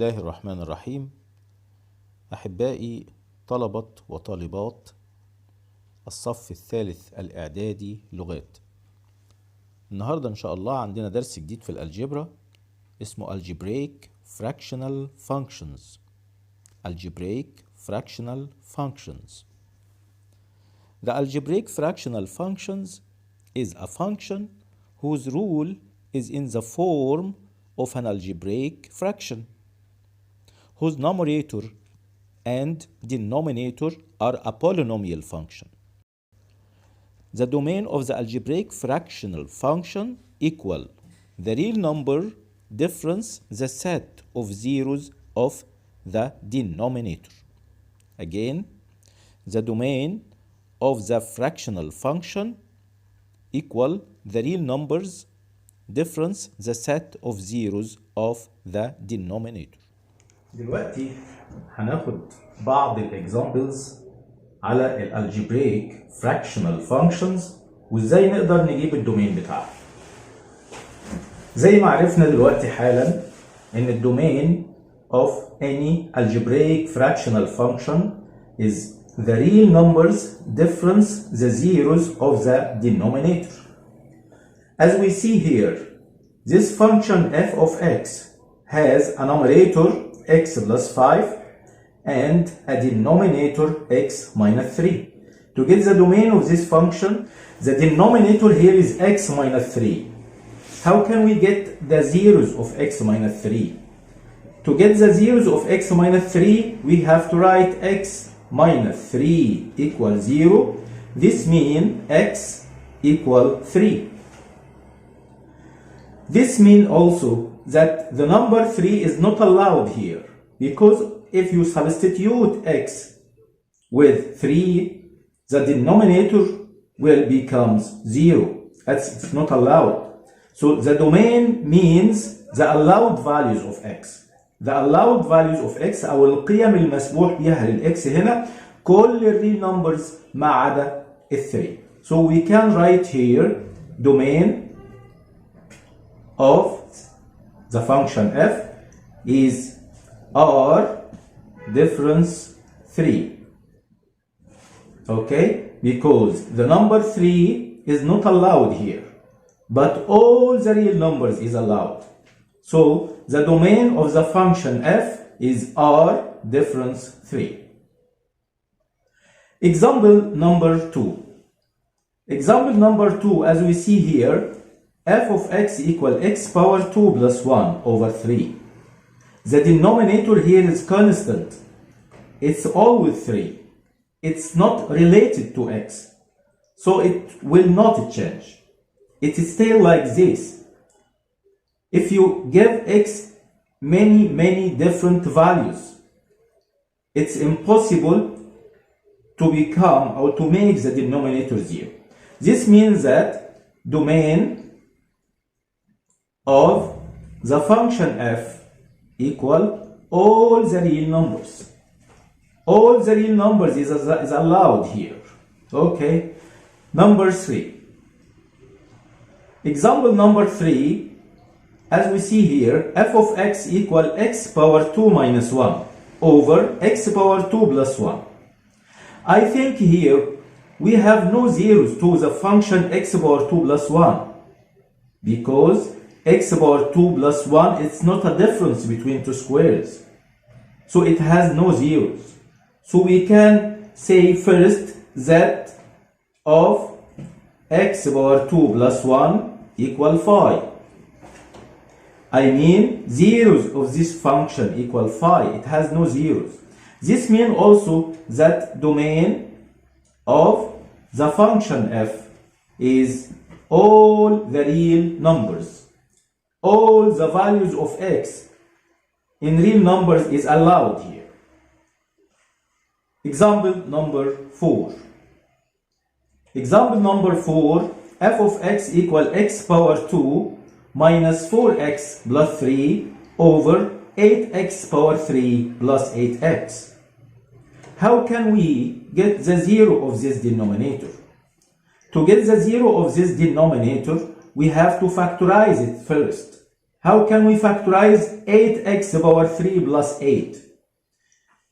الله الرحمن الرحيم. أحبائي طلبة وطالبات الصف الثالث الإعدادي لغات، النهاردة إن شاء الله عندنا درس جديد في الألجبرا اسمه Algebraic fractional functions. Algebraic fractional functions. The algebraic fractional functions is a function whose rule is in the form of an algebraic fraction, whose numerator and denominator are a polynomial function. The domain of the algebraic fractional function equal the real number difference the set of zeros of the denominator. Again, the domain of the fractional function equal the real numbers difference the set of zeros of the denominator. دلوقتي هناخد بعض الاكزامبلز على الالجبريك fractional functions وازاي نقدر نجيب الدومين بتاعها. زي ما عرفنا دلوقتي حالا ان الدومين of any algebraic fractional function is the real numbers difference the zeros of the denominator. As we see here, this function f of x has a numerator x plus 5 and a denominator x minus 3. To get the domain of this function, the denominator here is x minus 3. How can we get the zeros of x minus 3? To get the zeros of x minus 3, we have to write x minus 3 equals 0. This means x equal 3. This means also that the number 3 is not allowed here, because if you substitute x with 3, the denominator will become 0. It's not allowed. So the domain means the allowed values of x. The allowed values of x أو القيم المسموح بها للx هنا كل real numbers ما عدا 3. So we can write here domain of the function f is r difference 3. Okay, because the number 3 is not allowed here, but all the real numbers is allowed. So the domain of the function f is r difference 3. Example number 2. Example number 2, as we see here, f of x equal x power 2 plus 1 over 3. The denominator here is constant. It's always 3. It's not related to x. So it will not change. It is still like this. If you give x many different values, it's impossible to become or to make the denominator 0. This means that domain of the function f equal all the real numbers. All the real numbers is allowed here. Okay. Number 3. Example number 3, as we see here, f of x equal x power 2 minus 1 over x power 2 plus 1. I think here we have no zeros to the function x power 2 plus 1 because x power 2 plus 1 it's not a difference between two squares. So it has no zeros. So we can say first that of x power 2 plus 1 equal 5. I mean zeros of this function equal 5. It has no zeros. This means also that domain of the function f is all the real numbers. All the values of x in real numbers is allowed here. Example number 4. Example number 4, f of x equal x power 2 minus 4x plus 3 over 8x power 3 plus 8x. How can we get the zero of this denominator? To get the zero of this denominator, we have to factorize it first. How can we factorize 8x power 3 plus 8?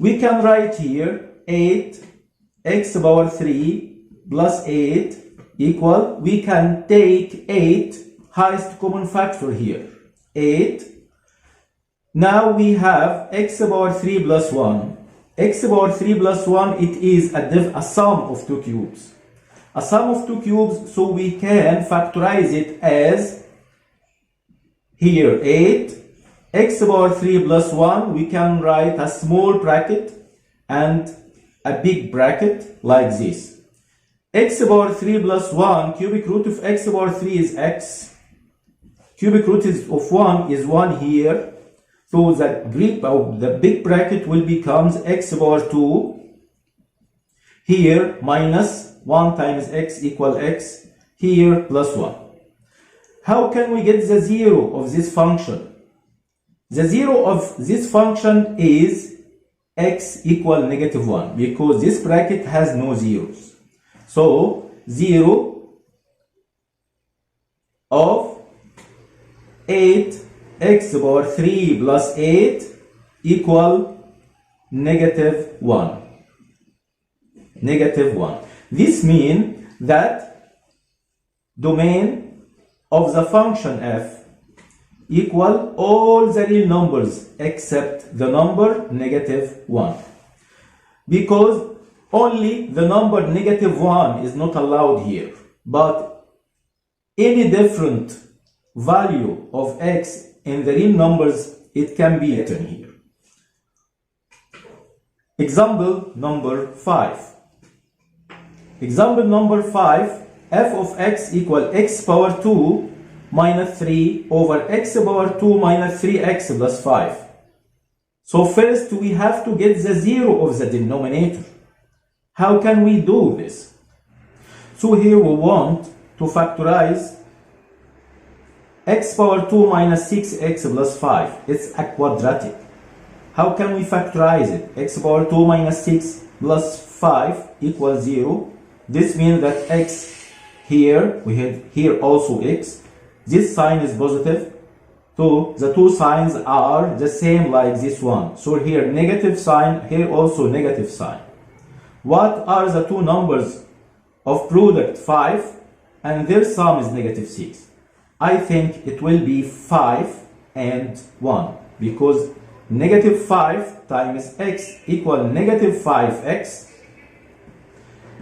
We can write here 8x power 3 plus 8 equal, we can take 8 highest common factor here, 8. Now we have x power 3 plus 1. X power 3 plus 1, it is a sum of two cubes. A sum of two cubes, so we can factorize it as here 8. X power 3 plus 1, we can write a small bracket and a big bracket like this. X power 3 plus 1, cubic root of x power 3 is x. Cubic root of 1 is 1 here. So the big bracket will become x power 2 here minus 1 times x equal x here plus 1. How can we get the zero of this function? The zero of this function is x equal negative 1 because this bracket has no zeros. So 0 of 8x power 3 plus 8 equal negative 1. Negative 1. This means that domain of the function f equal all the real numbers except the number negative 1. Because only the number negative 1 is not allowed here, but any different value of x in the real numbers, it can be written here. Example number 5. Example number 5, f of x equal x power 2 minus 3 over x power 2 minus 3x plus 5. So first we have to get the zero of the denominator. How can we do this? So here we want to factorize x power 2 minus 6x plus 5. It's a quadratic. How can we factorize it? X power 2 minus 6 plus 5 equals 0. This means that x here, we have here also x. This sign is positive. So the two signs are the same like this one. So here negative sign, here also negative sign. What are the two numbers of product 5 and their sum is negative 6? I think it will be 5 and 1 because negative 5 times x equal negative 5x.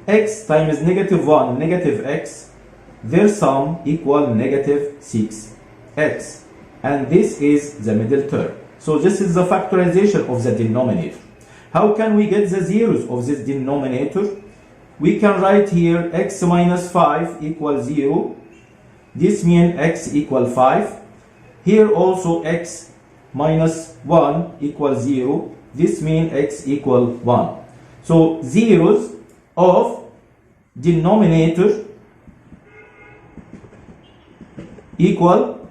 X times negative 1 negative x. Their sum equal negative 6x. And this is the middle term. So this is the factorization of the denominator. How can we get the zeros of this denominator? We can write here x minus 5 equals 0. This means x equal 5. Here also x minus 1 equals 0. This means x equal 1. So zeros of denominator equal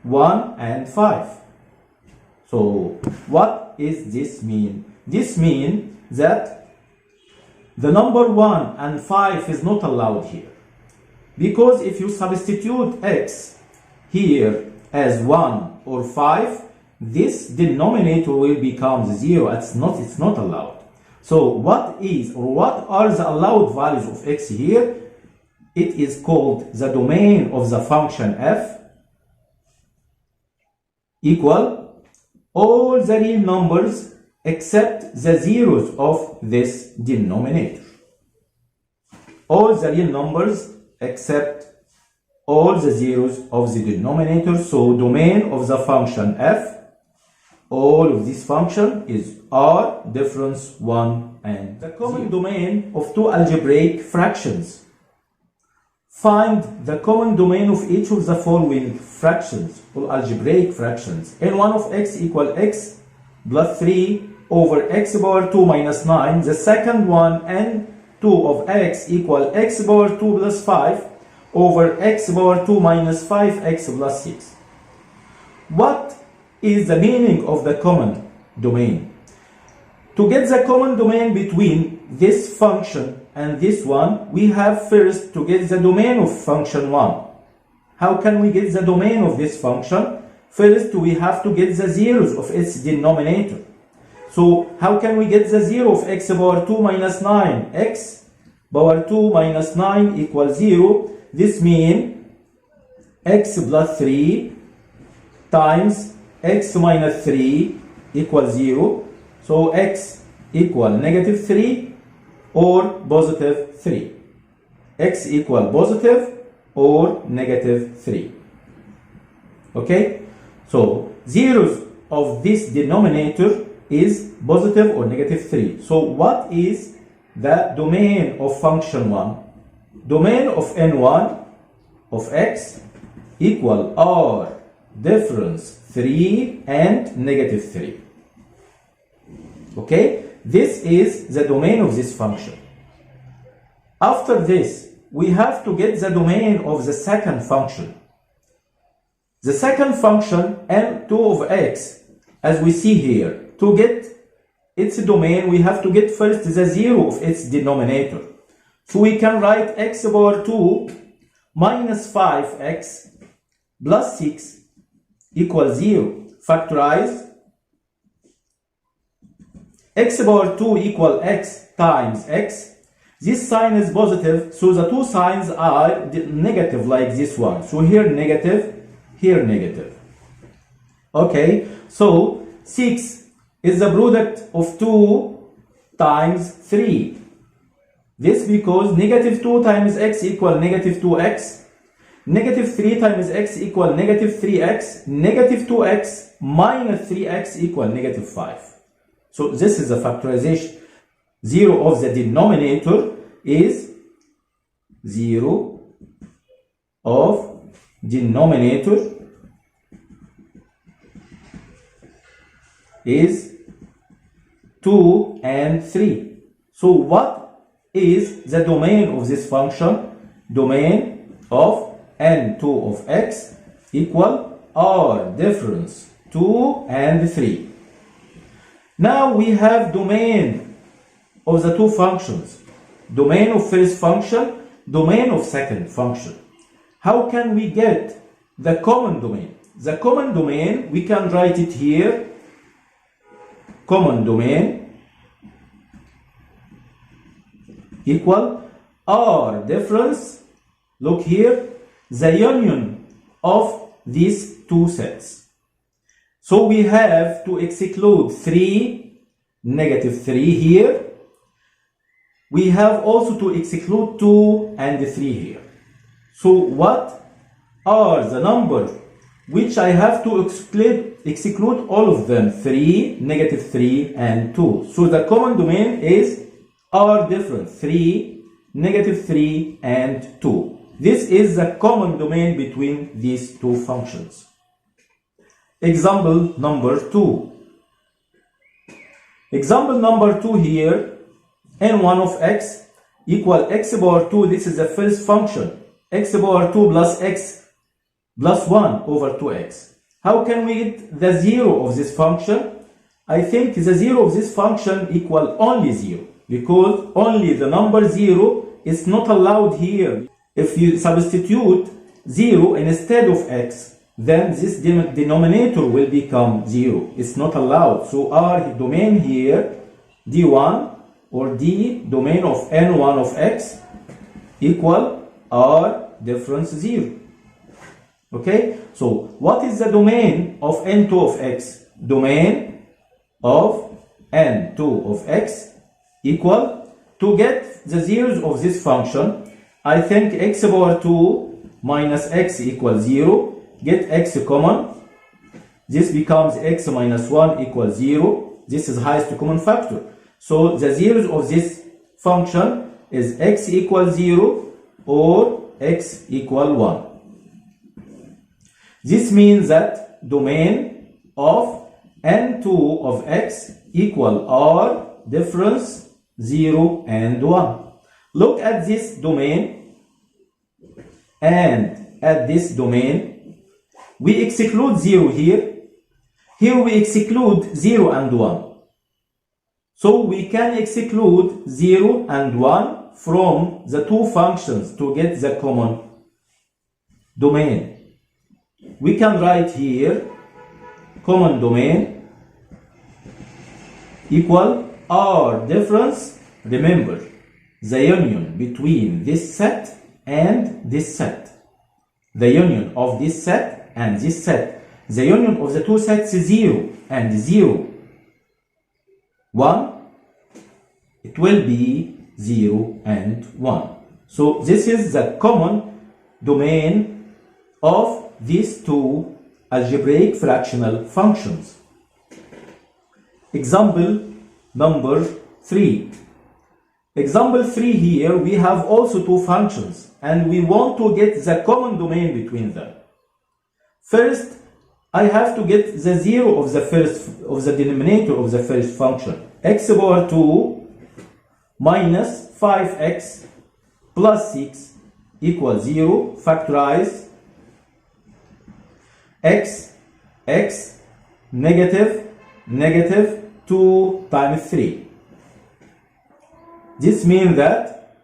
1 and 5. So what is this mean? This means that the number 1 and 5 is not allowed here. Because if you substitute x here as 1 or 5, this denominator will become 0. It's not allowed. So what are the allowed values of x here? It is called the domain of the function f equal all the real numbers except the zeros of this denominator. All the real numbers except all the zeros of the denominator. So domain of the function f, all of this function is r difference 1 and the common domain of two algebraic fractions. Find the common domain of each of the following fractions or algebraic fractions. n1 of x equal x plus 3 over x power 2 minus 9. The second one, n2 of x equal x power 2 plus 5 over x power 2 minus 5x plus 6. What is the meaning of the common domain? To get the common domain between this function and this one, we have first to get the domain of function 1. How can we get the domain of this function? First, we have to get the zeros of its denominator. So how can we get the 0 of x power 2 minus 9? X power 2 minus 9 equals 0. This means x plus 3 times x minus 3 equals 0. So x equal negative 3 or positive 3. X equal positive or negative 3. Okay? So zeros of this denominator is positive or negative 3. So what is the domain of function 1? Domain of n1 of x equal r difference 3 and negative 3. Okay? This is the domain of this function. After this, we have to get the domain of the second function. The second function, n2 of x, as we see here, to get its domain, we have to get first the 0 of its denominator. So we can write x power 2 minus 5x plus 6 equals 0. Factorize. X power 2 equal x times x. This sign is positive, so the two signs are negative like this one. So here negative, here negative. Okay, so 6 is the product of 2 times 3. This because negative 2 times x equal negative 2x. Negative 3 times x equal negative 3x. Negative 2x minus 3x equal negative 5. So this is a factorization. 0 of the denominator is 0 of denominator is 2 and 3. So what is the domain of this function? Domain of n2 of x equal r difference 2 and 3. Now we have domain of the two functions. Domain of first function, domain of second function. How can we get the common domain? The common domain, we can write it here. Common domain equal r difference, look here, the union of these two sets. So we have to exclude 3, negative 3 here. We have also to exclude 2 and 3 here. So what are the numbers which I have to exclude all of them? 3, negative 3 and 2. So the common domain is r difference 3, negative 3 and 2. This is the common domain between these two functions. Example number 2. Example number 2 here, n1 of x equal x power 2. This is the first function. X power 2 plus x plus 1 over 2x. How can we get the 0 of this function? I think the 0 of this function equal only 0, because only the number 0 is not allowed here. If you substitute 0 instead of x, then this denominator will become 0. It's not allowed. So our domain here, d1 or d domain of n1 of x equal r difference 0. Okay, so what is the domain of n2 of x? Domain of n2 of x equal, to get the zeros of this function, I think x power 2 minus x equals 0. Get x common. This becomes x minus 1 equals 0. This is highest common factor. So the zeros of this function is x equals 0 or x equal 1. This means that domain of n2 of x equal r difference 0 and 1. Look at this domain and at this domain. We exclude 0 here. Here we exclude 0 and 1. So we can exclude 0 and 1 from the two functions to get the common domain. We can write here common domain equal R difference. Remember, the union between this set and this set. The union of this set and this set. The union of the two sets is 0 and 0, 1. It will be 0 and 1. So this is the common domain of these two algebraic fractional functions. Example number 3. Example 3 here, we have also two functions and we want to get the common domain between them. First, I have to get the 0 of the denominator of the first function. X power 2 minus 5x plus 6 equals 0. Factorize x negative 2 times 3. This means that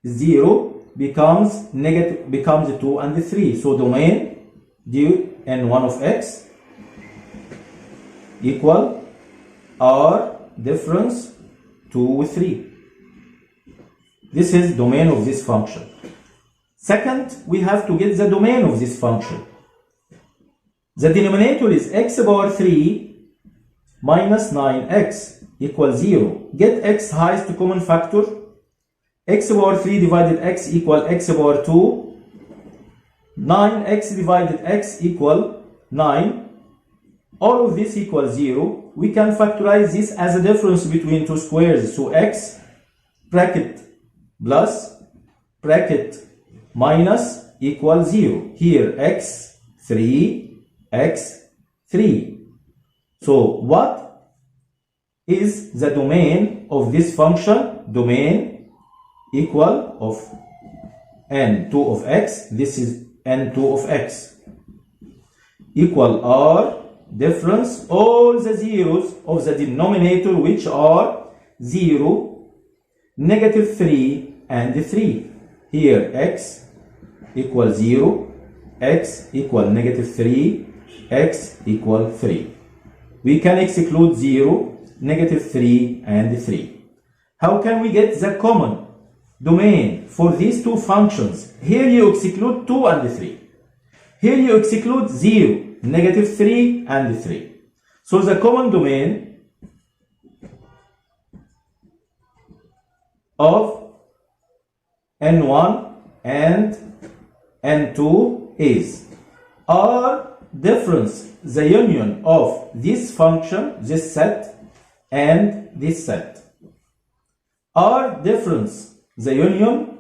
0 becomes 2 and 3. So domain dn1 of x equal R difference 2 with 3. This is domain of this function. Second, we have to get the domain of this function. The denominator is x power 3 minus 9x equals 0. Get x highest common factor. X power 3 divided x equal x power 2. 9x divided x equal 9. All of this equals 0. We can factorize this as a difference between two squares. So x bracket plus bracket minus equals 0. Here x 3, x 3. So what is the domain of this function? Domain equal of n2 of x. This is n2 of x equal R difference all the zeros of the denominator, which are 0, negative 3 and 3. Here x equal 0, x equal negative 3, x equal 3. We can exclude 0, negative 3 and 3. How can we get the common domain for these two functions? Here you exclude 2 and 3. Here you exclude 0, negative 3 and 3. So the common domain of n1 and n2 is R difference, the union of this function, this set, and this set. R difference, the union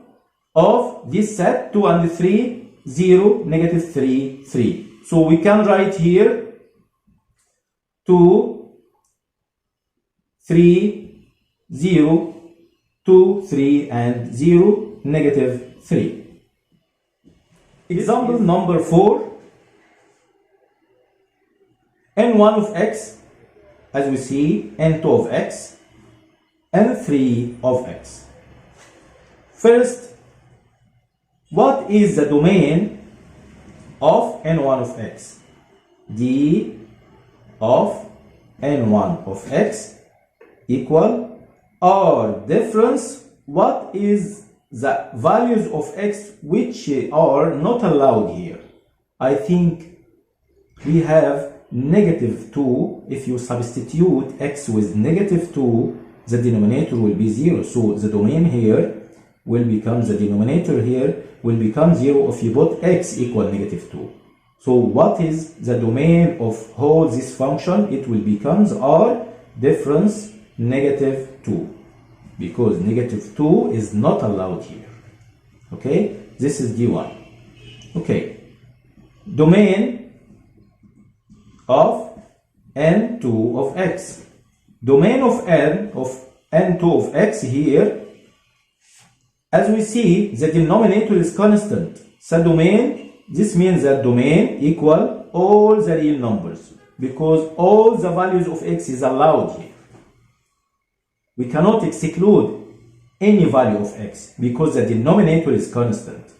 of this set 2 and 3, 0, negative 3, 3. So we can write here 2, 3, 0, 2, 3, and 0, negative 3. Example number 4. n1 of x, as we see, n2 of x, n3 of x. First, what is the domain of n1 of x? D of n1 of x equal R difference. What is the values of x which are not allowed here? I think we have negative 2. If you substitute x with negative 2, the denominator will be 0. So the domain here will become, the denominator here will become 0 if you put x equal negative 2. So what is the domain of all this function? It will become R difference negative 2, because negative 2 is not allowed here. Okay, this is D1. Okay, domain of n2 of x. Domain of n2 of x here, as we see, the denominator is constant. So domain, this means that domain equal all the real numbers, because all the values of x is allowed here. We cannot exclude any value of x because the denominator is constant.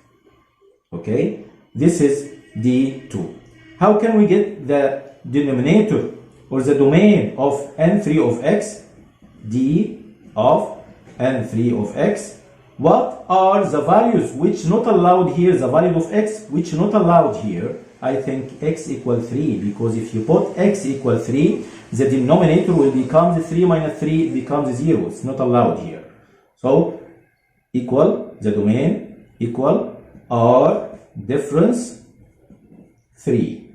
Okay, this is D2. How can we get the denominator or the domain of n3 of x, d of n3 of x, what are the values which not allowed here, the value of x which not allowed here? I think x equal 3, because if you put x equal 3, the denominator will become 3 minus 3, it becomes 0. It's not allowed here. So equal, the domain equal r difference 3.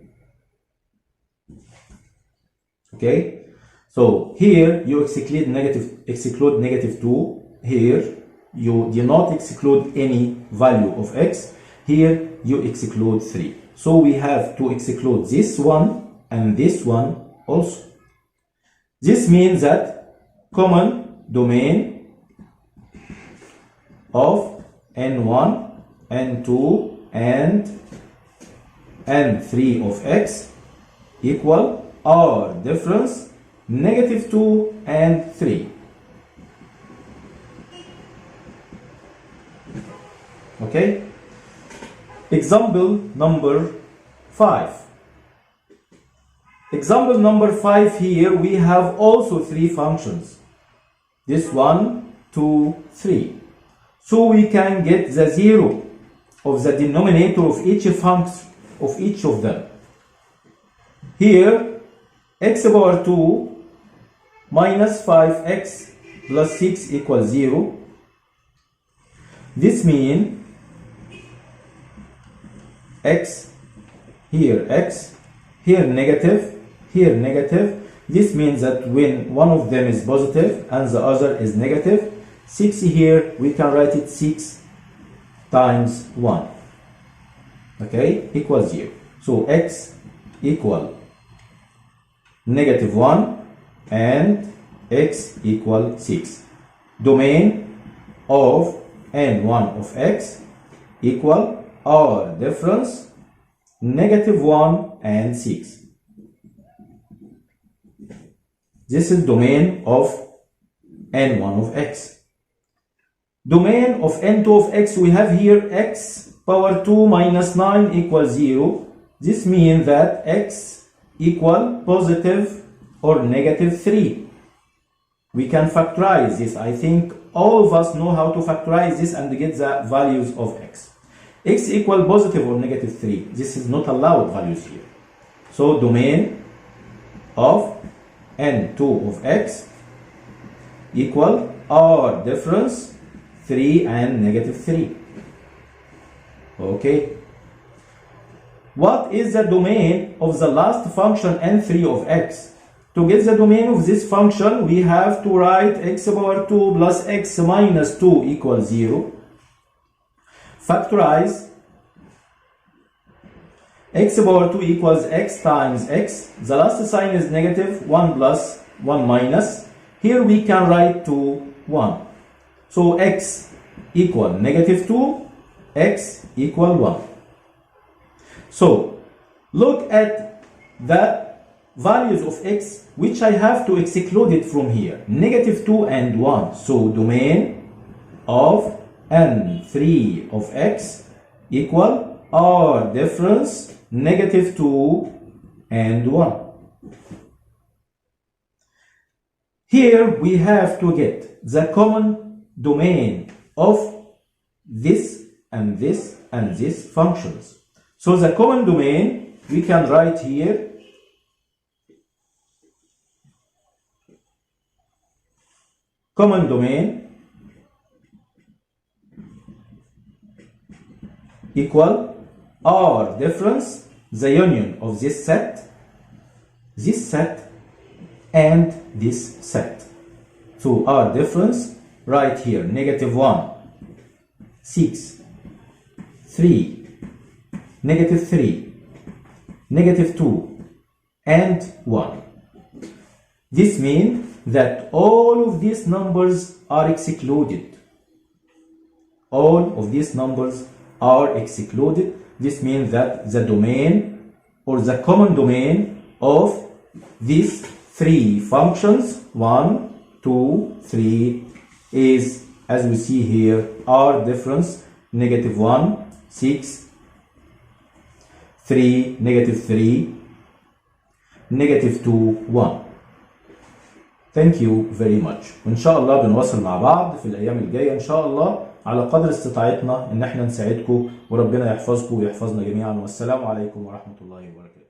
Okay, so here you exclude negative 2. Here you do not exclude any value of x. Here you exclude 3. So we have to exclude this one and this one also. This means that common domain of n1, n2 and n3 of x equal r difference negative 2 and 3. Okay? Example number 5. Example number 5, here we have also 3 functions. This 1, 2, 3. So we can get the 0 of the denominator of each function of each of them. Here x power 2 minus 5x plus 6 equals 0. This means x, here negative, here negative. This means that when one of them is positive and the other is negative, 6 here, we can write it 6 times 1. Okay, equals 0. So x equal negative 1 and x equal 6. Domain of n1 of x equal r difference negative 1 and 6. This is domain of n1 of x. Domain of n2 of x, we have here x power 2 minus 9 equals 0. This means that x equal positive or negative 3. We can factorize this. I think all of us know how to factorize this and get the values of x. X equal positive or negative 3. This is not allowed values here. So domain of n2 of x equal r difference 3 and negative 3. Okay. What is the domain of the last function n3 of x? To get the domain of this function, we have to write x power 2 plus x minus 2 equals 0. Factorize. X power 2 equals x times x. The last sign is negative, 1 plus 1 minus. Here we can write 2, 1. So x equal negative 2, x equal 1. So look at the values of x which I have to exclude it from here. Negative 2 and 1. So domain of n3 of x equal r difference negative 2 and 1. Here we have to get the common domain of this and this and this functions. So the common domain we can write here common domain equal r difference, the union of this set and this set. So r difference right here, negative 1, 6, 3, negative 3, negative 2 and 1. This means that all of these numbers are excluded. All of these numbers are excluded. This means that the domain or the common domain of these 3 functions, 1, 2, 3, is, as we see here, r difference negative 1, 6, 3, negative 3, negative 2 1. Thank you very much. وإن شاء الله بنواصل مع بعض في الأيام الجاية إن شاء الله على قدر استطاعتنا إن احنا نساعدكم، وربنا يحفظكم ويحفظنا جميعا، والسلام عليكم ورحمة الله وبركاته.